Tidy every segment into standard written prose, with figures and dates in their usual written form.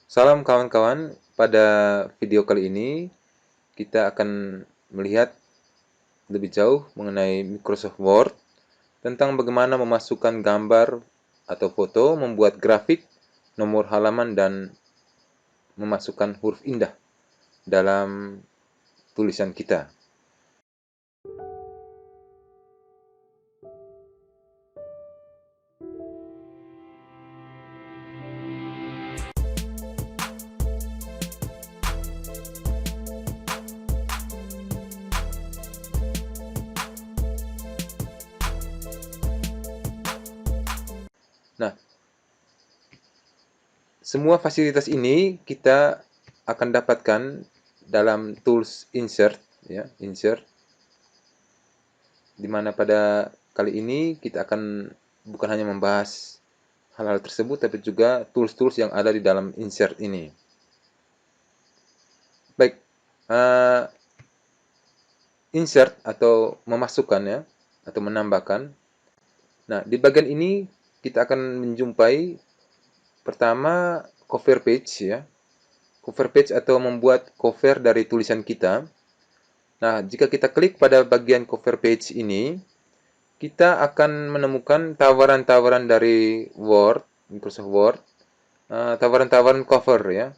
Salam kawan-kawan, pada video kali ini kita akan melihat lebih jauh mengenai Microsoft Word tentang bagaimana memasukkan gambar atau foto, membuat grafik, nomor halaman, dan memasukkan huruf indah dalam tulisan kita. Nah, semua fasilitas ini kita akan dapatkan dalam tools insert, ya, insert, di mana pada kali ini kita akan bukan hanya membahas hal-hal tersebut, tapi juga tools-tools yang ada di dalam insert ini. Baik, insert atau memasukkan, ya, atau menambahkan. Nah, di bagian ini kita akan menjumpai pertama cover page, ya. Cover page atau membuat cover dari tulisan kita. Nah, jika kita klik pada bagian cover page ini, kita akan menemukan tawaran-tawaran dari Word, Microsoft Word, tawaran-tawaran cover, ya.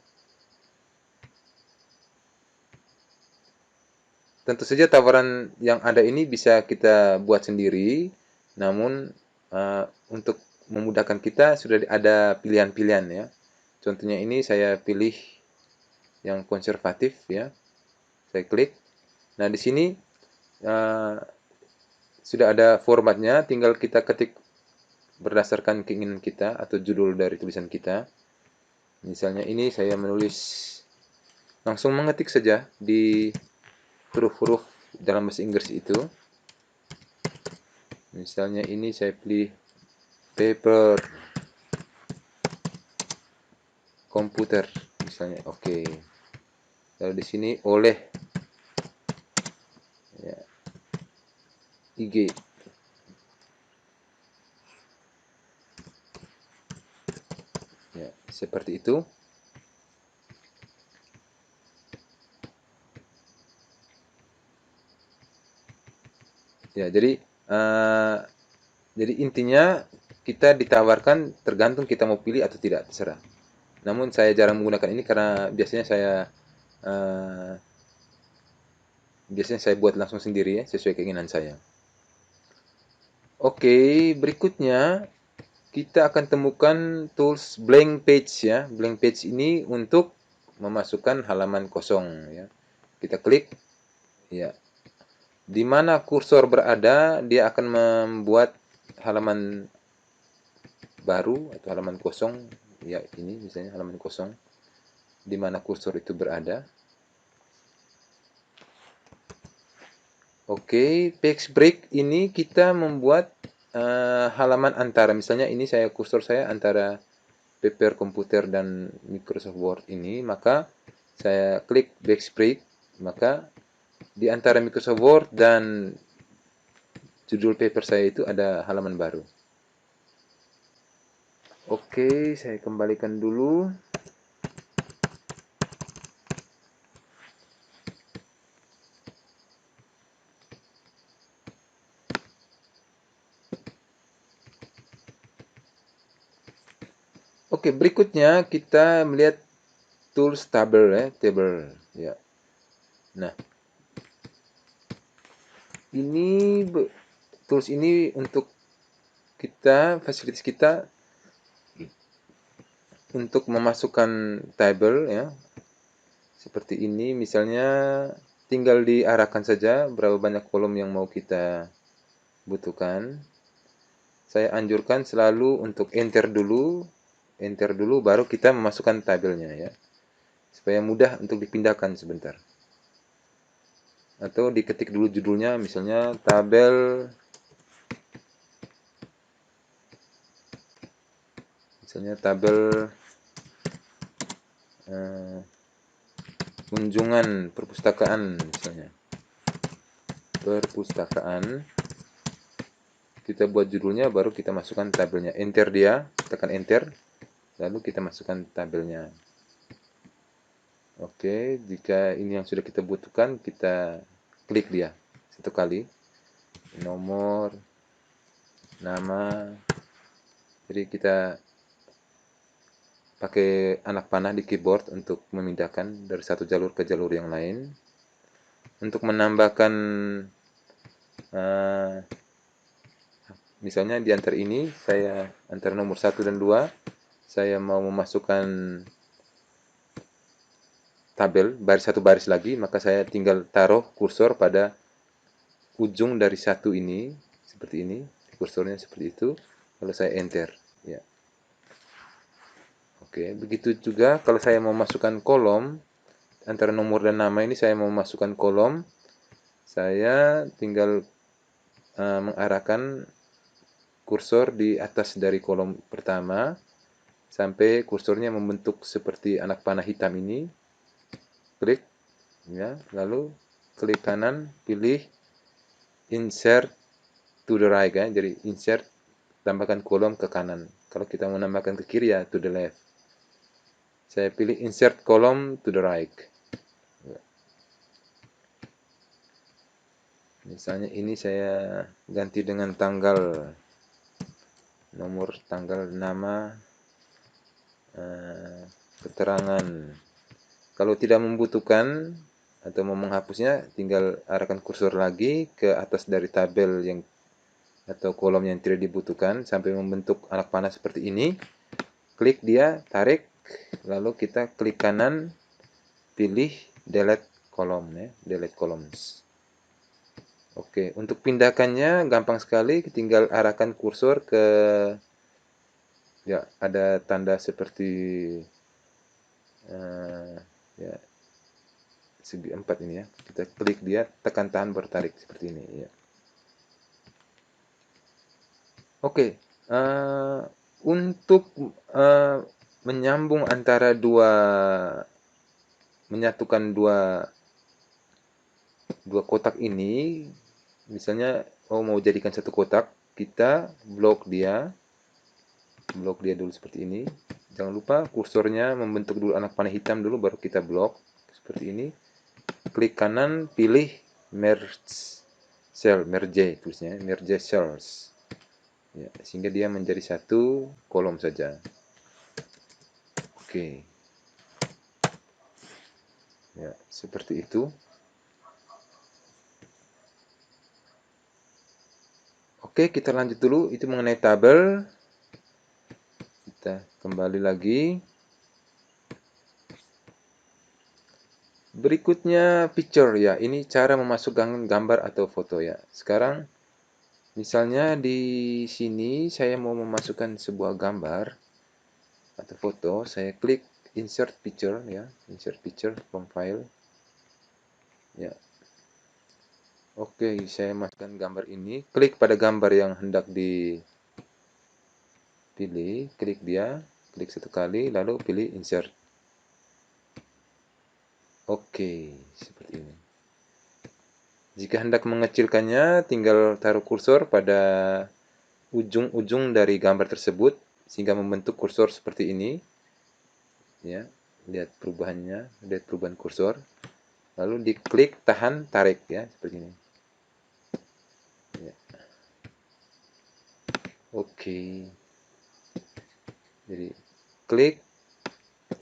Tentu saja tawaran yang ada ini bisa kita buat sendiri, namun untuk memudahkan kita sudah ada pilihan-pilihan, ya. Contohnya ini saya pilih yang konservatif, ya. Saya klik. Nah, di sini uh, sudah ada formatnya, tinggal kita ketik berdasarkan keinginan kita atau judul dari tulisan kita. Misalnya ini saya menulis, langsung mengetik saja di huruf-huruf dalam bahasa Inggris itu. Misalnya ini saya pilih paper, komputer, misalnya. Oke. Lalu di sini oleh, ya, IG. Ya, seperti itu. Ya, jadi intinya kita ditawarkan tergantung kita mau pilih atau tidak, terserah. Namun saya jarang menggunakan ini karena uh, biasanya saya buat langsung sendiri, ya, sesuai keinginan saya. Oke, berikutnya kita akan temukan tools blank page, ya. Blank page ini untuk memasukkan halaman kosong, ya. Kita klik, ya. Di mana kursor berada, dia akan membuat halaman baru atau halaman kosong, ya. Ini misalnya halaman kosong di mana kursor itu berada. Oke, page break ini kita membuat halaman antara, misalnya ini kursor saya antara paper komputer dan Microsoft Word ini, maka saya klik page break, maka di antara Microsoft Word dan judul paper saya itu ada halaman baru. Oke, saya kembalikan dulu. Oke, berikutnya kita melihat tools table, ya, table, ya. Nah, ini tools ini untuk kita, fasilitas kita untuk memasukkan table, ya. Seperti ini, misalnya tinggal diarahkan saja berapa banyak kolom yang mau kita butuhkan. Saya anjurkan selalu untuk enter dulu, baru kita memasukkan tabelnya, ya, supaya mudah untuk dipindahkan sebentar. Atau diketik dulu judulnya, misalnya tabel, kunjungan perpustakaan, misalnya perpustakaan. Kita buat judulnya, baru kita masukkan tabelnya. Enter dia, tekan enter, lalu kita masukkan tabelnya. Oke, jika ini yang sudah kita butuhkan, kita klik dia satu kali. Nomor, nama. Jadi kita pakai anak panah di keyboard untuk memindahkan dari satu jalur ke jalur yang lain. Untuk menambahkan, uh, misalnya di antar ini, saya antar nomor 1 dan 2, saya mau memasukkan tabel satu baris lagi, maka saya tinggal taruh kursor pada ujung dari satu ini, seperti ini, kursornya seperti itu, lalu saya enter. Ya. Oke, begitu juga kalau saya mau masukkan kolom, antara nomor dan nama ini saya mau masukkan kolom, saya tinggal mengarahkan kursor di atas dari kolom pertama, sampai kursornya membentuk seperti anak panah hitam ini, klik, ya, lalu klik kanan, pilih insert to the right, kan? Jadi insert, tambahkan kolom ke kanan. Kalau kita mau menambahkan ke kiri ya to the left. Saya pilih insert column to the right. Misalnya ini saya ganti dengan tanggal, nomor, tanggal, nama, keterangan. Kalau tidak membutuhkan atau mau menghapusnya, tinggal arahkan kursor lagi ke atas dari tabel yang atau kolom yang tidak dibutuhkan sampai membentuk anak panah seperti ini. Klik dia, tarik, lalu kita klik kanan, pilih delete column, ya, delete columns. Oke, untuk pindahkannya gampang sekali, tinggal arahkan kursor ke, ya, ada tanda seperti ya, segi 4 ini ya. Kita klik dia, tekan tahan bertarik seperti ini ya. Oke, untuk menyambung antara menyatukan dua kotak ini, misalnya mau jadikan satu kotak, kita blok dia dulu seperti ini. Jangan lupa kursornya membentuk dulu anak panah hitam dulu, baru kita blok seperti ini. Klik kanan, pilih merge cell, merge tulisnya, merge cells. Ya, sehingga dia menjadi satu kolom saja. Oke. Ya, seperti itu. Oke, kita lanjut dulu. Itu mengenai tabel. Kita kembali lagi. Berikutnya picture ya. Ini cara memasukkan gambar atau foto ya. Sekarang misalnya di sini saya mau memasukkan sebuah gambar atau foto, saya klik insert picture ya, insert picture from file. Ya. Oke, saya masukkan gambar ini, klik pada gambar yang hendak dipilih, klik dia, klik satu kali lalu pilih insert. Oke, seperti ini. Jika hendak mengecilkannya, tinggal taruh kursor pada ujung-ujung dari gambar tersebut sehingga membentuk kursor seperti ini. Ya, lihat perubahannya, lihat perubahan kursor. Lalu diklik, tahan, tarik ya, seperti ini. Ya. Oke. Jadi klik,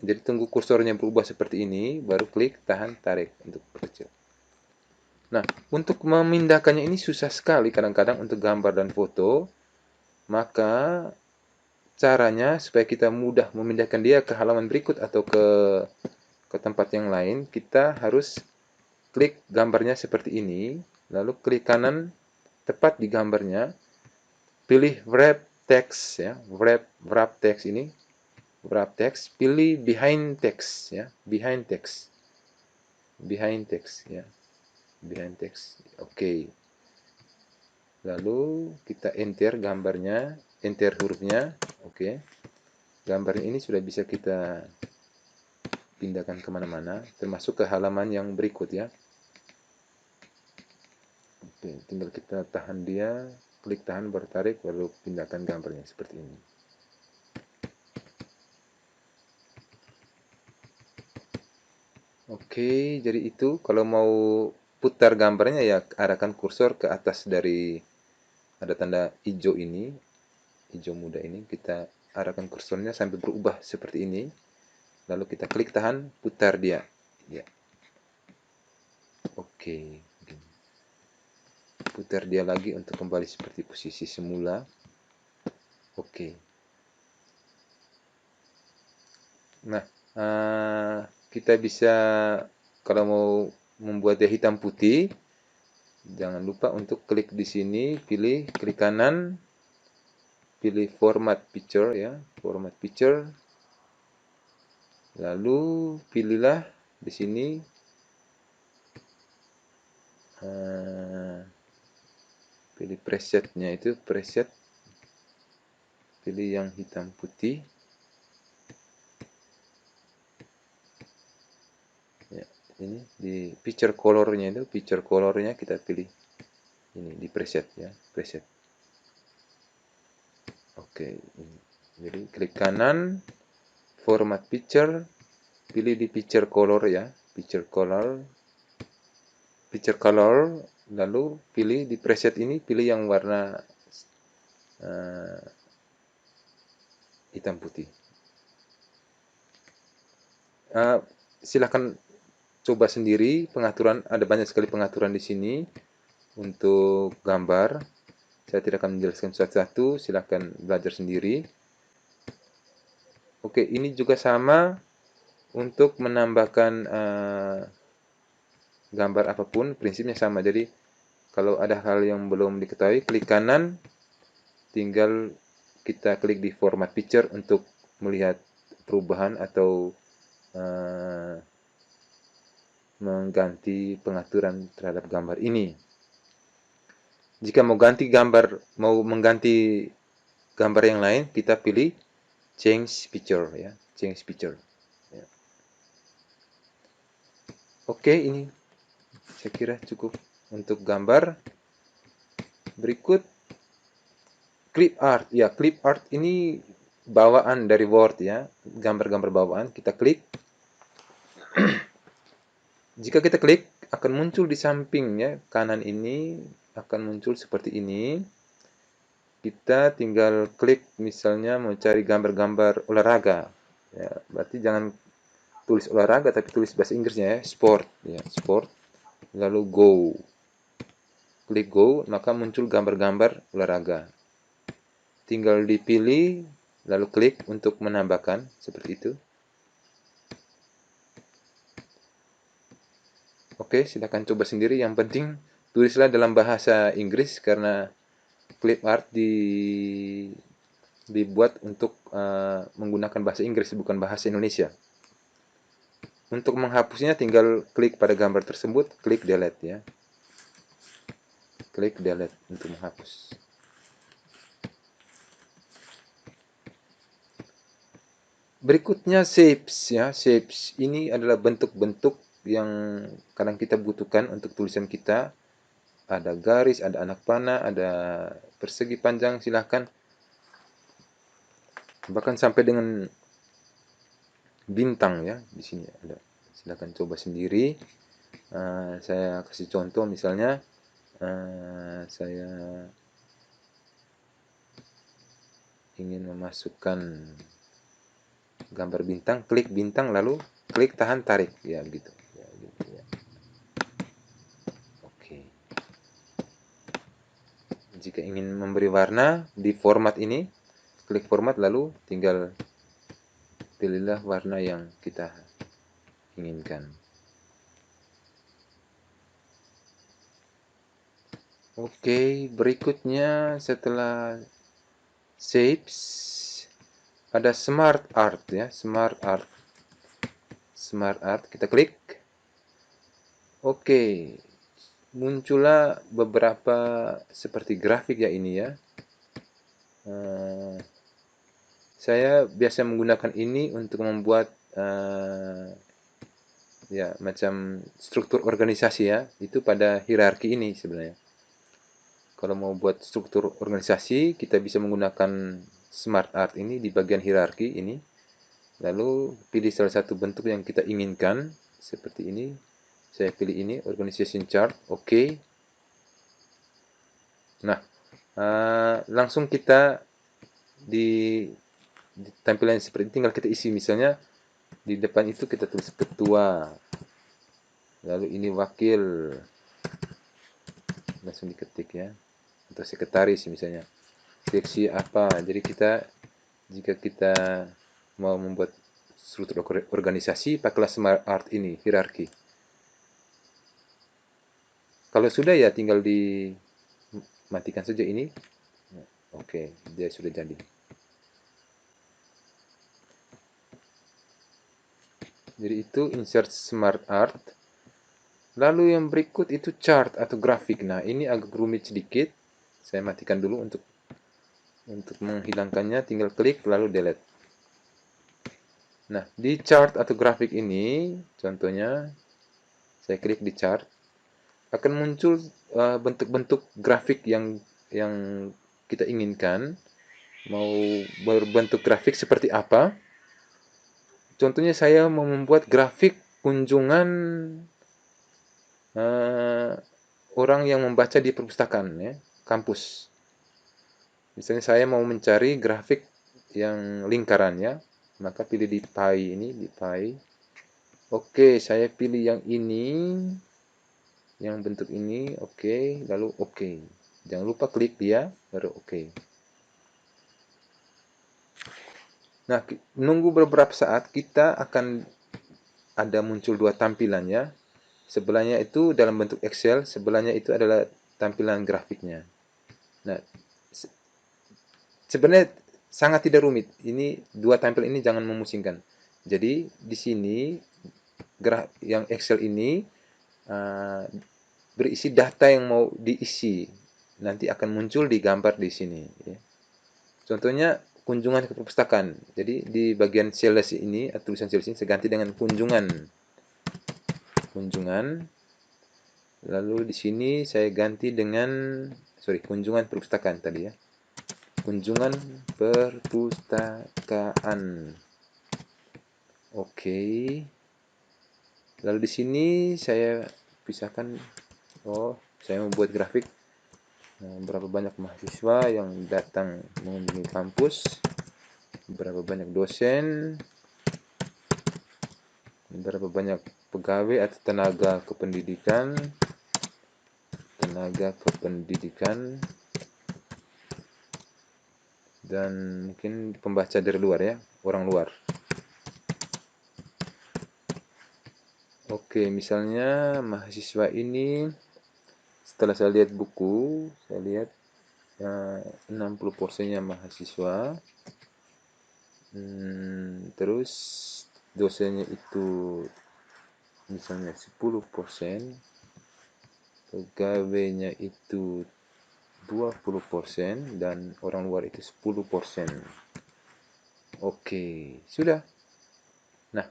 jadi tunggu kursornya berubah seperti ini, baru klik, tahan, tarik untuk perkecil. Nah, untuk memindahkannya ini susah sekali kadang-kadang untuk gambar dan foto. Maka caranya supaya kita mudah memindahkan dia ke halaman berikut atau ke tempat yang lain, kita harus klik gambarnya seperti ini, lalu klik kanan tepat di gambarnya, pilih wrap text ya, wrap text ini, wrap text, pilih behind text ya, behind text, behind text ya, behind text. Oke. Lalu kita enter gambarnya, enter hurufnya, oke. Gambarnya ini sudah bisa kita pindahkan kemana-mana, termasuk ke halaman yang berikut ya. Oke, tinggal kita tahan dia, klik tahan, bertarik, lalu pindahkan gambarnya seperti ini. Oke, jadi itu kalau mau putar gambarnya ya arahkan kursor ke atas dari ada tanda hijau ini, hijau muda ini, kita arahkan kursornya sampai berubah seperti ini. Lalu kita klik tahan, putar dia. Ya, oke. Putar dia lagi untuk kembali seperti posisi semula. Oke. Nah, kita bisa kalau mau membuat dia hitam putih, jangan lupa untuk klik di sini, klik kanan, pilih format picture ya, format picture. Lalu pilihlah di sini pilih presetnya itu preset, pilih yang hitam putih. Ya, ini di picture colornya itu picture colornya kita pilih ini di preset ya, preset. Oke, ini. Jadi klik kanan, format picture, pilih di picture color ya, picture color, lalu pilih di preset ini, pilih yang warna uh, hitam putih. Silahkan coba sendiri pengaturan, ada banyak sekali pengaturan di sini untuk gambar. Saya tidak akan menjelaskan satu-satu, silahkan belajar sendiri. Oke, ini juga sama untuk menambahkan gambar apapun, prinsipnya sama. Jadi kalau ada hal yang belum diketahui, klik kanan, tinggal kita klik di format picture untuk melihat perubahan atau mengganti pengaturan terhadap gambar ini. Jika mau mengganti gambar yang lain, kita pilih change picture ya, change picture. Ya. Oke, ini saya kira cukup untuk gambar. Berikut clip art. Ya, clip art ini bawaan dari Word ya, gambar-gambar bawaan. Kita klik. Jika kita klik, akan muncul di sampingnya kanan ini akan muncul seperti ini. Kita tinggal klik misalnya mau cari gambar-gambar olahraga. Ya, berarti jangan tulis olahraga tapi tulis bahasa Inggrisnya ya, sport ya, sport. Lalu go. Klik go, maka muncul gambar-gambar olahraga. Tinggal dipilih lalu klik untuk menambahkan seperti itu. Oke, silakan coba sendiri. Yang penting tulislah dalam bahasa Inggris karena clip art dibuat untuk menggunakan bahasa Inggris bukan bahasa Indonesia. Untuk menghapusnya tinggal klik pada gambar tersebut, klik delete ya. Klik delete untuk menghapus. Berikutnya shapes ya. Shapes ini adalah bentuk-bentuk yang kadang kita butuhkan untuk tulisan kita. Ada garis, ada anak panah, ada persegi panjang, silahkan. Bahkan sampai dengan bintang ya, di sini ada. Silahkan coba sendiri. Saya kasih contoh misalnya, saya ingin memasukkan gambar bintang, klik bintang lalu klik tahan tarik ya gitu. Ya, gitu ya. Oke. Jika ingin memberi warna di format ini, klik format lalu tinggal pilihlah warna yang kita inginkan. Oke, berikutnya setelah shapes ada smart art ya, smart art. Smart art kita klik. Oke. Muncullah beberapa seperti grafik ya ini ya. Saya biasa menggunakan ini untuk membuat ya macam struktur organisasi ya. Itu pada hierarki ini sebenarnya. Kalau mau buat struktur organisasi, kita bisa menggunakan smart art ini di bagian hierarki ini. Lalu pilih salah satu bentuk yang kita inginkan. seperti ini. Saya pilih ini, organization chart, oke. Nah, langsung kita di tampilan seperti ini, tinggal kita isi. Misalnya di depan itu kita tulis ketua, lalu ini wakil, langsung diketik ya, atau sekretaris misalnya, seksi apa. Jadi jika kita mau membuat struktur organisasi, pakailah Smart Art ini, hierarki. Kalau sudah ya tinggal dimatikan saja ini. Oke, dia sudah jadi. Jadi itu insert Smart Art. Lalu yang berikut itu chart atau grafik. Nah, ini agak rumit sedikit. Saya matikan dulu untuk menghilangkannya, tinggal klik lalu delete. Nah, di chart atau grafik ini, contohnya saya klik di chart, akan muncul bentuk-bentuk grafik yang kita inginkan. Mau berbentuk grafik seperti apa? Contohnya saya mau membuat grafik kunjungan orang yang membaca di perpustakaan ya, kampus. Misalnya saya mau mencari grafik yang lingkaran ya, maka pilih di pie ini, di pie. Oke, saya pilih yang ini, yang bentuk ini, oke, lalu oke. Jangan lupa klik dia, baru oke. Nah, menunggu beberapa saat kita akan ada muncul dua tampilan ya. Sebelahnya itu dalam bentuk Excel, sebelahnya itu adalah tampilan grafiknya. Nah, sebenarnya sangat tidak rumit. Ini dua tampilan ini jangan memusingkan. Jadi di sini yang Excel ini berisi data yang mau diisi. Nanti akan muncul di gambar di sini. Ya. Contohnya kunjungan ke perpustakaan. Jadi di bagian sales ini, tulisan sales ini saya ganti dengan kunjungan. Kunjungan. Lalu di sini saya ganti dengan kunjungan perpustakaan tadi ya. Kunjungan perpustakaan. Oke. Lalu di sini saya pisahkan. Saya membuat grafik berapa banyak mahasiswa yang datang mengunjungi kampus, berapa banyak dosen, berapa banyak pegawai atau tenaga kependidikan, dan mungkin pembaca dari luar ya, orang luar. Oke, misalnya mahasiswa ini setelah saya lihat buku, saya lihat 60%-nya mahasiswa. Terus dosennya itu misalnya 10%, pegawainya itu 20%, dan orang luar itu 10%. Oke, sudah. Nah,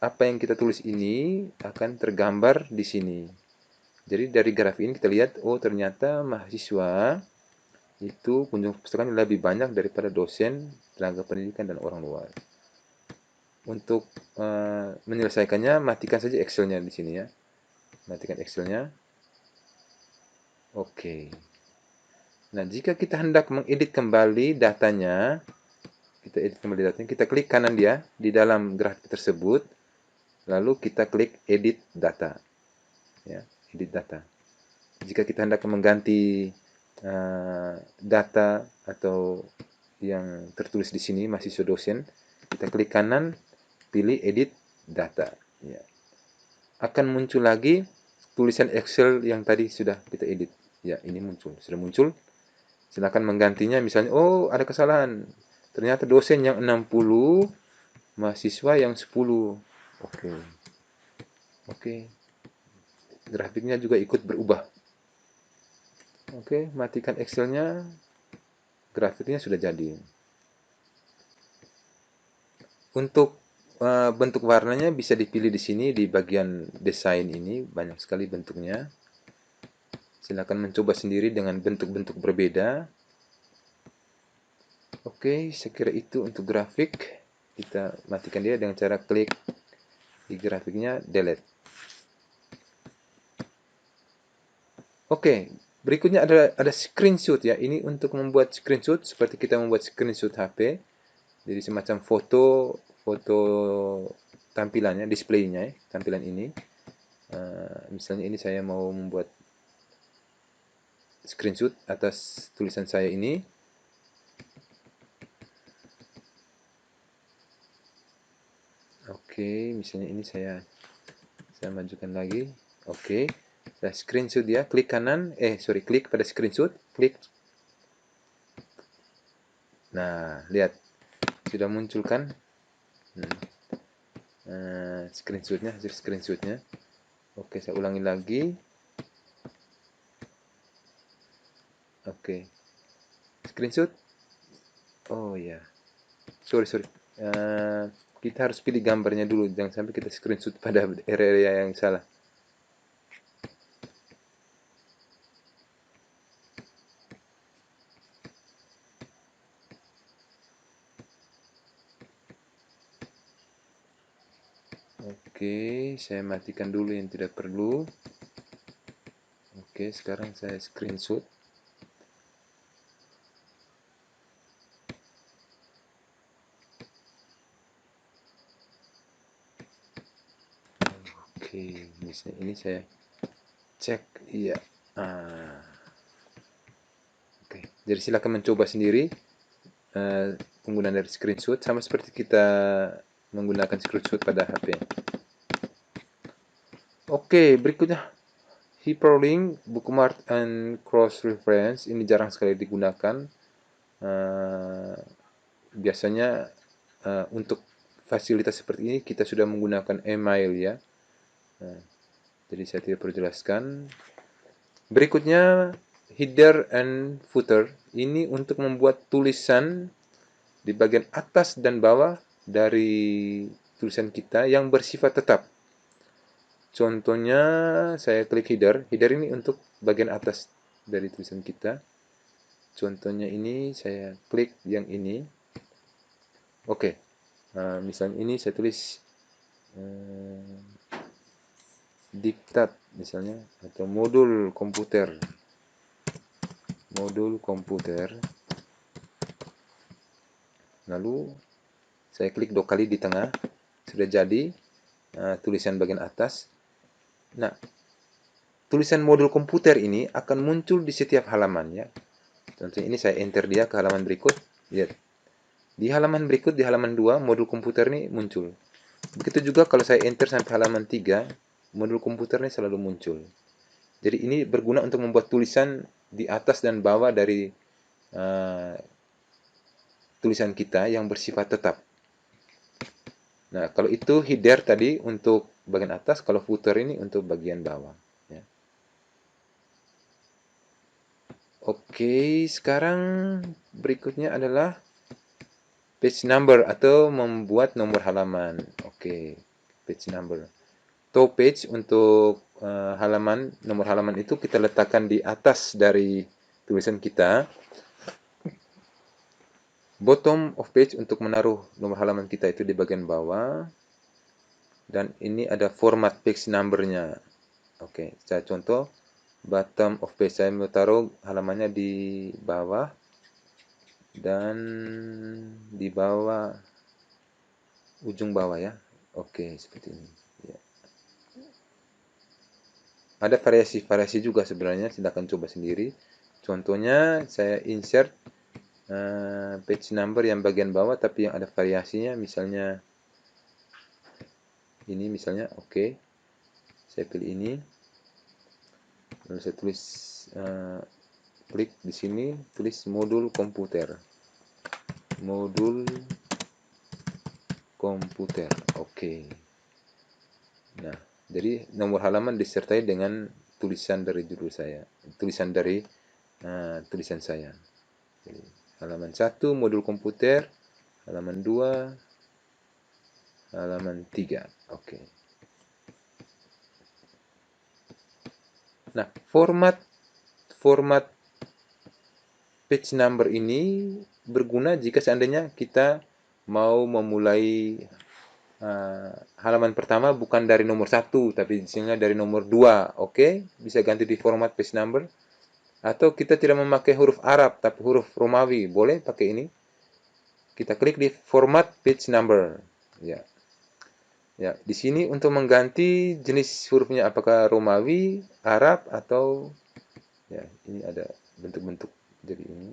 apa yang kita tulis ini akan tergambar di sini. Jadi dari grafik ini kita lihat, ternyata mahasiswa itu kunjung perpustakaan lebih banyak daripada dosen, tenaga pendidikan, dan orang luar. Untuk menyelesaikannya, matikan saja Excel-nya di sini ya. Matikan Excel-nya. Oke. Nah, jika kita hendak mengedit kembali datanya, kita klik kanan dia di dalam grafik tersebut, lalu kita klik edit data. Ya, edit data. Jika kita hendak mengganti data atau yang tertulis di sini mahasiswa dosen, kita klik kanan, pilih edit data. Ya. Akan muncul lagi tulisan Excel yang tadi sudah kita edit. Ya, ini sudah muncul. Silakan menggantinya, misalnya, ada kesalahan. Ternyata dosen yang 60, mahasiswa yang 10. Oke. Oke. Grafiknya juga ikut berubah. Oke, matikan Excel-nya. Grafiknya sudah jadi. Untuk bentuk warnanya bisa dipilih di sini di bagian desain ini, banyak sekali bentuknya. Silakan mencoba sendiri dengan bentuk-bentuk berbeda. Oke, saya kira itu untuk grafik. Kita matikan dia dengan cara klik di grafiknya delete. Oke, berikutnya ada screenshot ya. Ini untuk membuat screenshot seperti kita membuat screenshot HP. Jadi semacam foto tampilannya, displaynya ya, tampilan ini. Misalnya ini saya mau membuat screenshot atas tulisan saya ini. Oke, misalnya ini saya majukan lagi. Oke, saya screenshot ya. Klik kanan, klik pada screenshot, klik. Nah, lihat sudah muncul kan? Screenshotnya, hasil screenshotnya. Oke, saya ulangi lagi. Oke, screenshot. Oh ya, sorry. Kita harus pilih gambarnya dulu, jangan sampai kita screenshot pada area yang salah. Oke, saya matikan dulu yang tidak perlu. Oke, sekarang saya screenshot. Oke, misalnya ini saya cek, iya. Oke, jadi silakan mencoba sendiri penggunaan dari screenshot sama seperti kita menggunakan screenshot pada HP. Oke, berikutnya hyperlink, bookmark, and cross reference. Ini jarang sekali digunakan. Biasanya untuk fasilitas seperti ini kita sudah menggunakan email ya. Jadi saya tidak perlu jelaskan. Berikutnya header and footer. Ini untuk membuat tulisan di bagian atas dan bawah dari tulisan kita yang bersifat tetap. Contohnya saya klik header. Header ini untuk bagian atas dari tulisan kita. Contohnya ini saya klik yang ini. Oke. Misalnya ini saya tulis diktat misalnya atau modul komputer. Lalu saya klik 2 kali di tengah, sudah jadi tulisan bagian atas. Nah, tulisan modul komputer ini akan muncul di setiap halaman ya. Contohnya ini saya enter dia ke halaman berikut, lihat. Di halaman berikut, di halaman 2, modul komputer ini muncul. Begitu juga kalau saya enter sampai halaman 3, modul komputer ini selalu muncul. Jadi ini berguna untuk membuat tulisan di atas dan bawah dari tulisan kita yang bersifat tetap. Nah, kalau itu header tadi untuk bagian atas, kalau footer ini untuk bagian bawah. Ya. Oke, sekarang berikutnya adalah page number atau membuat nomor halaman. Oke, page number. Top page untuk halaman, nomor halaman itu kita letakkan di atas dari tulisan kita. Bottom of page untuk menaruh nomor halaman kita itu di bagian bawah. Dan ini ada format page number-nya. Oke, saya contoh. Bottom of page, saya mau taruh halamannya di bawah. Dan di bawah, ujung bawah ya. Oke, seperti ini. Ya. Ada variasi-variasi juga sebenarnya, silahkan coba sendiri. Contohnya, saya insert page number yang bagian bawah tapi yang ada variasinya, misalnya ini misalnya. Oke, saya pilih ini, lalu saya tulis klik di sini, tulis modul komputer. Oke. Nah, jadi nomor halaman disertai dengan tulisan dari judul saya, tulisan dari tulisan saya. Jadi, halaman 1 modul komputer, halaman 2, halaman 3. Oke. Nah, format page number ini berguna jika seandainya kita mau memulai halaman pertama bukan dari nomor 1, tapi misalnya dari nomor 2. Oke, bisa ganti di format page number. Atau kita tidak memakai huruf Arab, tapi huruf Romawi. Boleh pakai ini. Kita klik di format page number. Ya. Ya, di sini untuk mengganti jenis hurufnya apakah Romawi, Arab, atau ya, ini ada bentuk-bentuk jadi ini.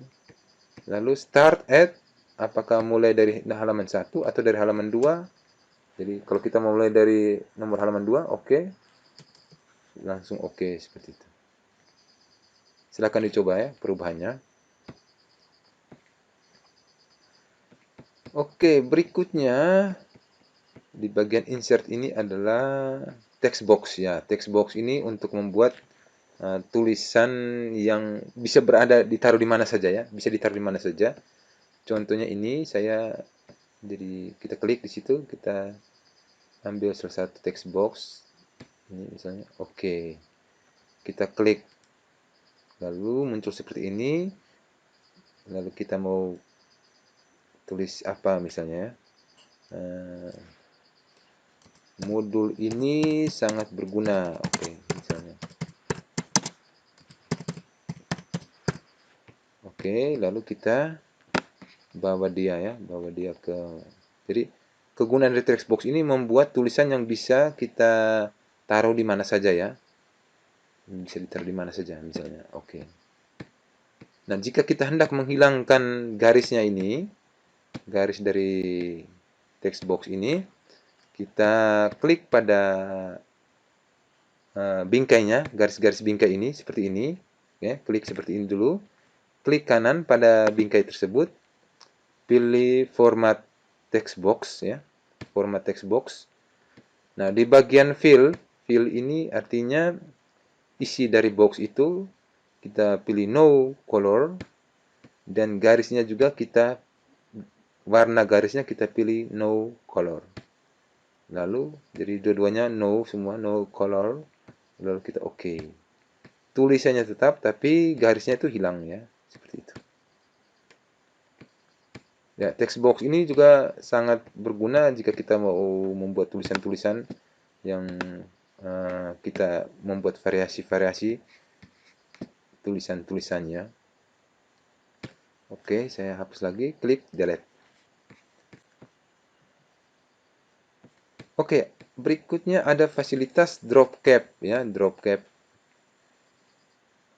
Lalu start at, apakah mulai dari halaman 1 atau dari halaman 2? Jadi kalau kita mau mulai dari nomor halaman 2, oke. Langsung oke seperti itu. Silahkan dicoba ya perubahannya. Oke, berikutnya di bagian insert ini adalah text box ya. Text box ini untuk membuat tulisan yang bisa ditaruh di mana saja ya, bisa ditaruh di mana saja. Contohnya ini jadi kita klik di situ, kita ambil salah satu text box ini misalnya, oke. Kita klik, lalu muncul seperti ini. Lalu kita mau tulis apa misalnya? Modul ini sangat berguna, oke misalnya. Oke, lalu kita bawa dia ke. Jadi kegunaan dari text box ini membuat tulisan yang bisa kita taruh di mana saja ya. Bisa ditaruh di mana saja misalnya. Oke. Nah, jika kita hendak menghilangkan garisnya ini, garis dari text box ini, kita klik pada bingkainya, garis-garis bingkai ini seperti ini, ya, klik seperti ini dulu. Klik kanan pada bingkai tersebut, pilih format text box ya, format text box. Nah, di bagian fill ini artinya isi dari box itu kita pilih no color, dan garisnya juga warna garisnya kita pilih no color. Lalu jadi dua-duanya no semua, no color. Lalu kita oke. Tulisannya tetap tapi garisnya itu hilang ya, seperti itu. Ya, text box ini juga sangat berguna jika kita mau membuat tulisan-tulisan yang kita membuat variasi-variasi tulisan-tulisannya. Oke, saya hapus lagi, klik delete. Oke, berikutnya ada fasilitas drop cap ya, drop cap.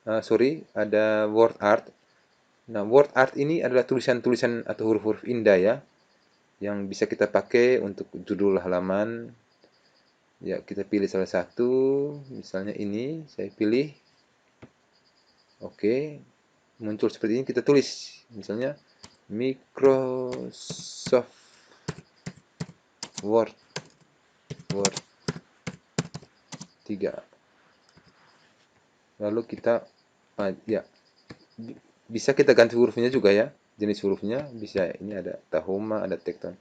Ada word art. Nah, word art ini adalah tulisan-tulisan atau huruf-huruf indah ya, yang bisa kita pakai untuk judul halaman. Ya, kita pilih salah satu, misalnya ini, saya pilih. Oke, muncul seperti ini, kita tulis. Misalnya, Microsoft Word 3. Lalu kita, ya, bisa kita ganti hurufnya juga ya, jenis hurufnya bisa. Ini ada Tahoma, ada Tekton.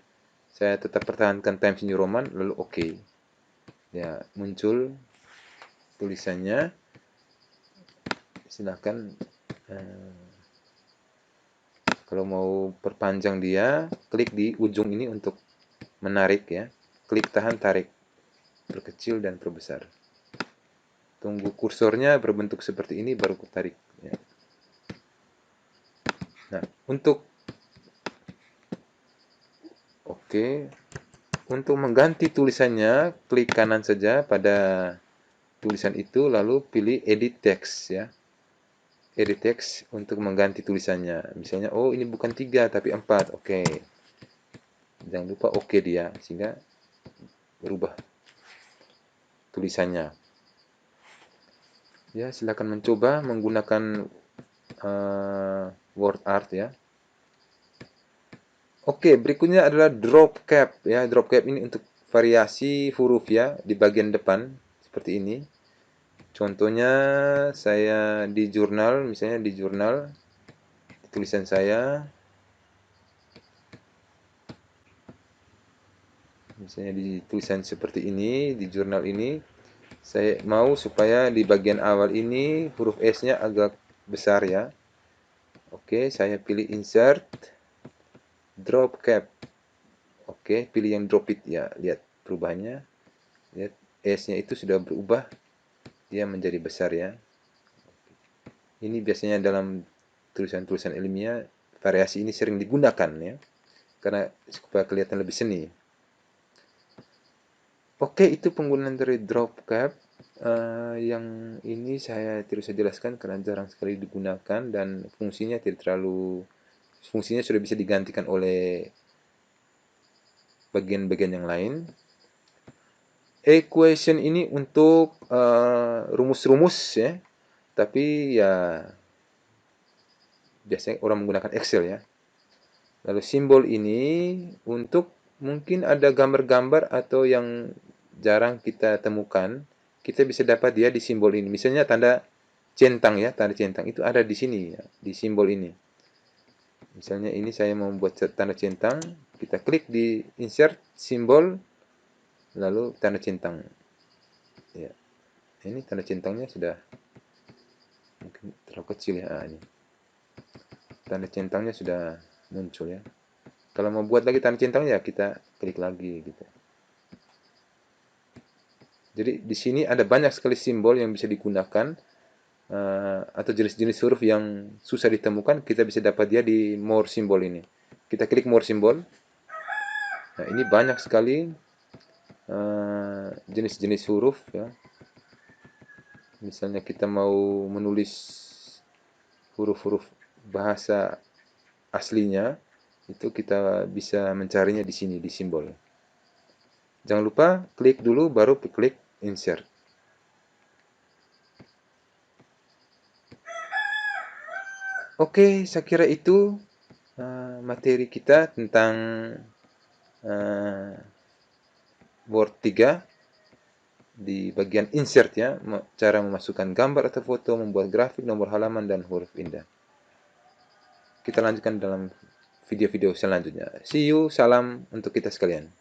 Saya tetap pertahankan Times New Roman, lalu oke. Ya, muncul tulisannya. Silahkan kalau mau perpanjang dia, klik di ujung ini untuk menarik ya. Klik tahan, tarik, perkecil dan perbesar. Tunggu kursornya berbentuk seperti ini baru tarik ya. Nah, untuk mengganti tulisannya, klik kanan saja pada tulisan itu, lalu pilih edit text ya. Edit text untuk mengganti tulisannya. Misalnya, oh ini bukan 3 tapi 4. Oke. Jangan lupa oke dia, sehingga berubah tulisannya. Ya, silakan mencoba menggunakan word art ya. Oke, berikutnya adalah drop cap ya. Drop cap ini untuk variasi huruf ya di bagian depan seperti ini. Contohnya saya di jurnal, misalnya di jurnal tulisan saya, misalnya di tulisan seperti ini di jurnal ini, saya mau supaya di bagian awal ini huruf S-nya agak besar ya. Oke, saya pilih insert drop cap. Oke, pilih yang drop it ya. Lihat perubahannya. Lihat S-nya itu sudah berubah, dia menjadi besar ya. Ini biasanya dalam tulisan-tulisan ilmiah, variasi ini sering digunakan ya, karena supaya kelihatan lebih seni. Oke, itu penggunaan dari drop cap. Yang ini saya tidak usah jelaskan karena jarang sekali digunakan dan fungsinya tidak terlalu, fungsinya sudah bisa digantikan oleh bagian-bagian yang lain. Equation ini untuk rumus-rumus ya, tapi ya biasanya orang menggunakan Excel ya. Lalu simbol ini untuk mungkin ada gambar-gambar atau yang jarang kita temukan, kita bisa dapat dia di simbol ini. Misalnya tanda centang ya, tanda centang itu ada di sini ya, di simbol ini. Misalnya ini saya mau membuat tanda centang, kita klik di insert simbol, lalu tanda centang. Ya, ini tanda centangnya sudah mungkin terlalu kecil ya. Ini tanda centangnya sudah muncul ya. Kalau mau buat lagi tanda centangnya, kita klik lagi gitu. Jadi di sini ada banyak sekali simbol yang bisa digunakan atau jenis-jenis huruf yang susah ditemukan, kita bisa dapat dia di more simbol ini. Kita klik more simbol. Nah, ini banyak sekali jenis-jenis huruf ya. Misalnya kita mau menulis huruf-huruf bahasa aslinya, itu kita bisa mencarinya di sini di simbol. Jangan lupa klik dulu baru klik insert. Oke, saya kira itu materi kita tentang Word 3 di bagian insert ya, cara memasukkan gambar atau foto, membuat grafik, nomor halaman, dan huruf indah. Kita lanjutkan dalam video-video selanjutnya. See you, salam untuk kita sekalian.